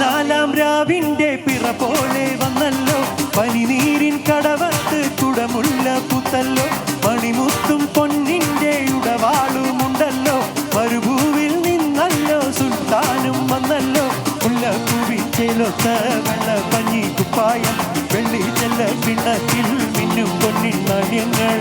പതിനാലാം രാവിന്റെ പിറ പോലെ വന്നല്ലോ, പനിനീരിൻ കടവത്ത് കുടമുല്ല പുത്തല്ലോ, മണിമുത്തും പൊന്നിന്റെ ഉടവാളുമുണ്ടല്ലോ, മരുഭൂവിൽ നിന്നല്ലോ സുൽത്താനും വന്നല്ലോ, മുല്ലപ്പൂവിച്ചേലൊത്ത വെള്ള പഞ്ഞി കുപ്പായം, വെള്ളി ചെല്ല കിണ്ണത്തിൽ മിന്നും പൊന്നിൻ നാണ്യങ്ങൾ.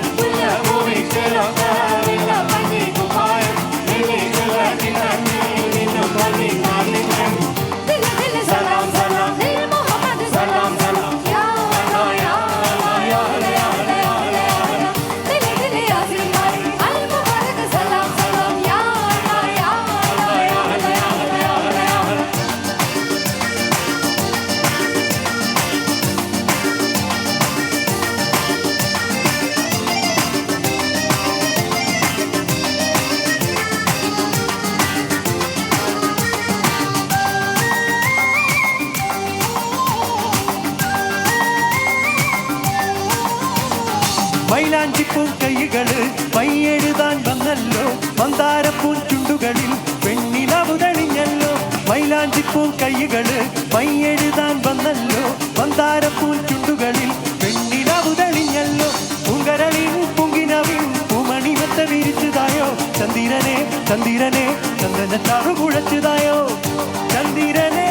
മൈലാഞ്ചിപ്പൂൻ കൈകള് മൈയെഴുതാൻ വന്നല്ലോ, മന്ദാരപ്പൂൻ ചുണ്ടുകളിൽ പെണ്ണിലവു തെളിഞ്ഞല്ലോ, മൈലാഞ്ചിപ്പൂൻ കൈകള് മൈയെഴുതാൻ വന്നല്ലോ, മന്ദാരപ്പൂൻ ചുണ്ടുകളിൽ പെണ്ണിലവു തെളിഞ്ഞല്ലോ, പൂങ്കരളിൻ പൂങ്കിനവിൻ പൂമണിമത്ത വിരിച്ചതായോ, ചന്ദിരനെ ചന്ദിരനെ ചന്ദനത്താറു കുഴച്ചതായോ, ചന്ദിരനെ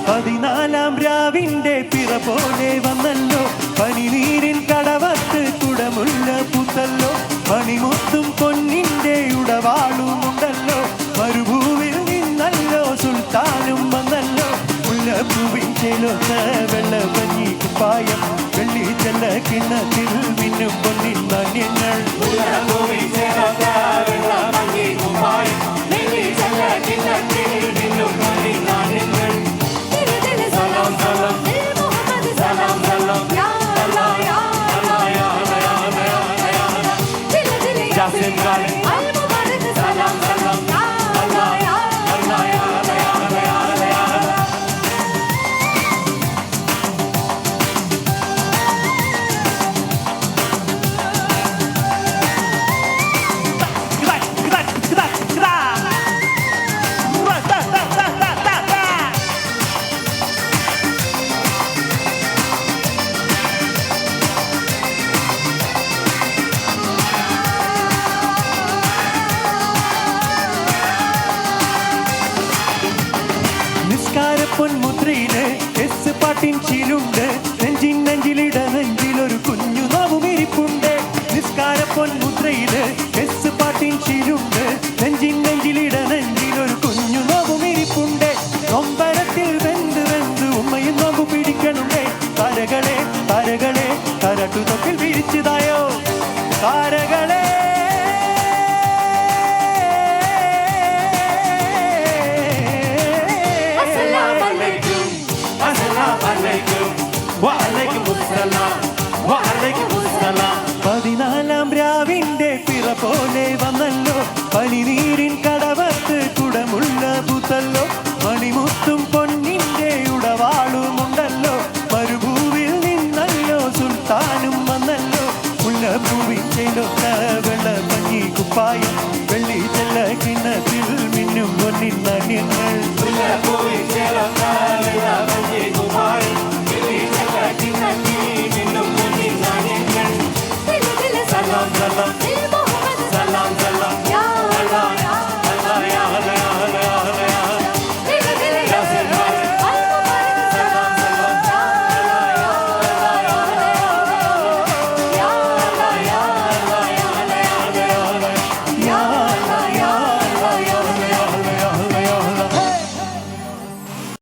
പതിനാലാം രാവിന്റെ പിറ പോലെ വന്നല്ലോ, പനിനീരിൻ കടവത്ത് കുടമുല്ല പുത്തല്ലോ, മണിമുത്തും പൊന്നിന്റെ ഉടവാളുമുണ്ടല്ലോ, മരുഭൂവിൽ നിന്നല്ലോ സുൽത്താനും വന്നല്ലോ, മുല്ലപ്പൂവിൻ ചേലൊത്ത വെള്ള പഞ്ഞി കുപ്പായം, വെള്ളി ചെല്ല കിണ്ണത്തിൽ മിന്നും പൊന്നിൻ നാണ്യങ്ങൾ. പൊന്മുദ്രയില് എസ് പാട്ടിൻ ചീലുണ്ട്, നെഞ്ചിൻ നെഞ്ചിലിട നെഞ്ചിലൊരു കുഞ്ഞു നോവുമിരിപ്പുണ്ട്, നിസ്കാര പൊന്മുദ്രയില് എസ് പാട്ടിൻ ചീലുണ്ട്, നെഞ്ചിൻ നെഞ്ചിലിട നെഞ്ചിലൊരു കുഞ്ഞു നോവുമിരിപ്പുണ്ട്, നൊമ്പരത്തിൽ വെന്ത് വെന്ത് ഉമ്മയും നോമ്പു പിടിക്കണുണ്ടേ, താരകളെ താരകളെ താരാട്ടുതൊക്കിൽ വിരിച്ചതായോ, താരകളെ Wa